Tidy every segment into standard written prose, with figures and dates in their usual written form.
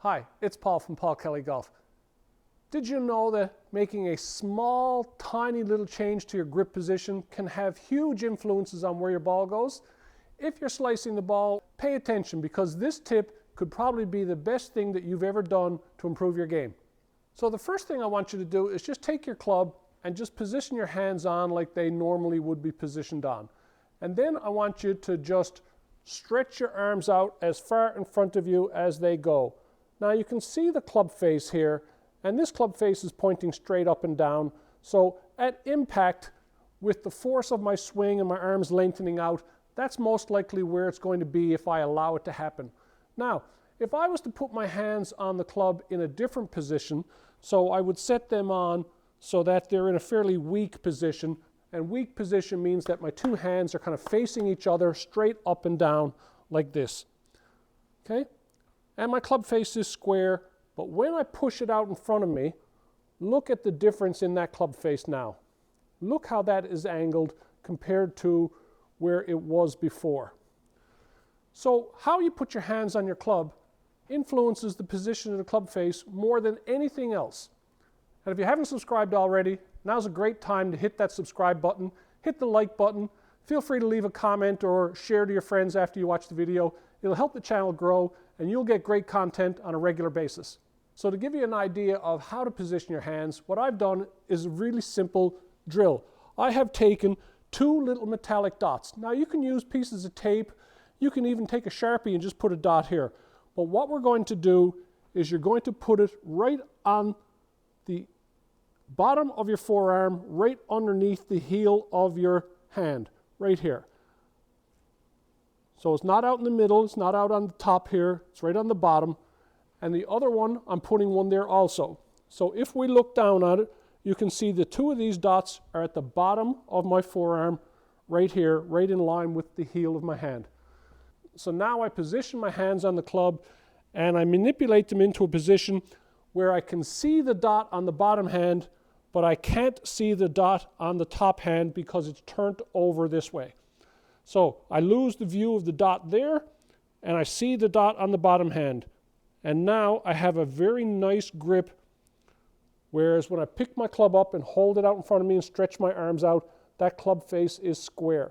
Hi, it's Paul from Paul Kelly Golf. Did you know that making a small, tiny little change to your grip position can have huge influences on where your ball goes? If you're slicing the ball, pay attention because this tip could probably be the best thing that you've ever done to improve your game. So the first thing I want you to do is just take your club and just position your hands on like they normally would be positioned on. And then I want you to just stretch your arms out as far in front of you as they go. Now you can see the club face here, and this club face is pointing straight up and down. So at impact, with the force of my swing and my arms lengthening out, that's most likely where it's going to be if I allow it to happen. Now, if I was to put my hands on the club in a different position, so I would set them on so that they're in a fairly weak position, and weak position means that my two hands are kind of facing each other straight up and down like this. Okay? And my club face is square, but when I push it out in front of me, look at the difference in that club face now. Look how that is angled compared to where it was before. So how you put your hands on your club influences the position of the club face more than anything else. And if you haven't subscribed already, now's a great time to hit that subscribe button, hit the like button, feel free to leave a comment or share to your friends after you watch the video. It'll help the channel grow and you'll get great content on a regular basis. So to give you an idea of how to position your hands, what I've done is a really simple drill. I have taken two little metallic dots. Now you can use pieces of tape, you can even take a Sharpie and just put a dot here. But what we're going to do is you're going to put it right on the bottom of your forearm, right underneath the heel of your hand, right here. So it's not out in the middle, it's not out on the top here, it's right on the bottom. And the other one, I'm putting one there also. So if we look down on it, you can see the two of these dots are at the bottom of my forearm, right here, right in line with the heel of my hand. So now I position my hands on the club and I manipulate them into a position where I can see the dot on the bottom hand, but I can't see the dot on the top hand because it's turned over this way. So I lose the view of the dot there, and I see the dot on the bottom hand. And now I have a very nice grip, whereas when I pick my club up and hold it out in front of me and stretch my arms out, that club face is square.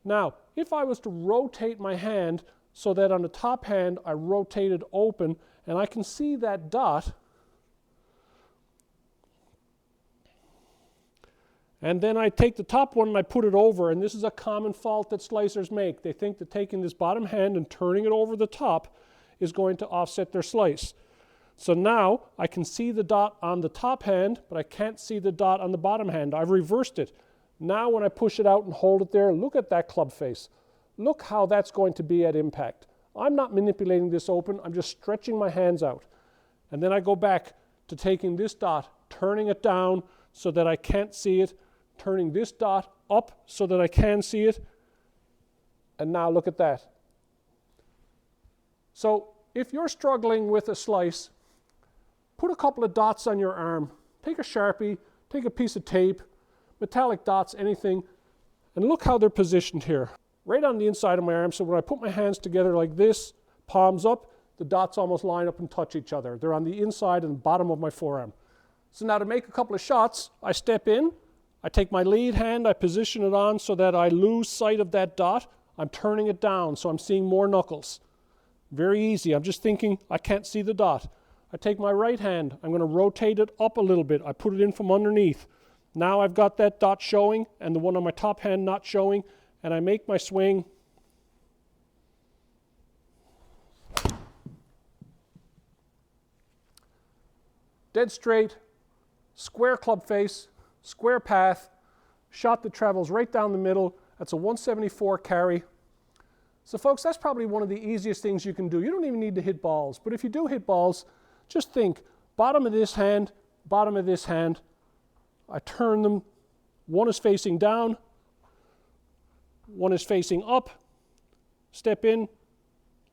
Now, if I was to rotate my hand so that on the top hand I rotate it open and I can see that dot, and then I take the top one and I put it over, and this is a common fault that slicers make. They think that taking this bottom hand and turning it over the top is going to offset their slice. So now I can see the dot on the top hand, but I can't see the dot on the bottom hand. I've reversed it. Now when I push it out and hold it there, look at that club face. Look how that's going to be at impact. I'm not manipulating this open, I'm just stretching my hands out. And then I go back to taking this dot, turning it down so that I can't see it, turning this dot up so that I can see it, and now look at that. So if you're struggling with a slice, put a couple of dots on your arm, take a Sharpie, take a piece of tape, metallic dots, anything, and look how they're positioned here, right on the inside of my arm. So when I put my hands together like this, palms up, the dots almost line up and touch each other. They're on the inside and bottom of my forearm. So now to make a couple of shots, I step in, I take my lead hand, I position it on so that I lose sight of that dot. I'm turning it down so I'm seeing more knuckles. Very easy. I'm just thinking I can't see the dot. I take my right hand, I'm going to rotate it up a little bit. I put it in from underneath. Now I've got that dot showing and the one on my top hand not showing, and I make my swing. Dead straight, square club face, square path, shot that travels right down the middle. That's a 174 carry. So folks, that's probably one of the easiest things you can do. You don't even need to hit balls, but if you do hit balls, just think, bottom of this hand, bottom of this hand. I turn them, one is facing down, one is facing up, step in,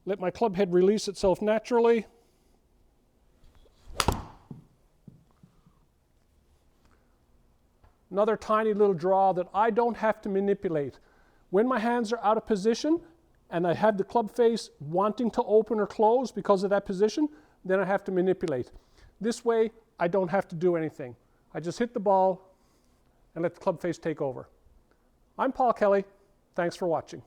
let my club head release itself naturally. Another tiny little draw that I don't have to manipulate. When my hands are out of position and I have the club face wanting to open or close because of that position, then I have to manipulate. This way, I don't have to do anything. I just hit the ball and let the club face take over. I'm Paul Kelly. Thanks for watching.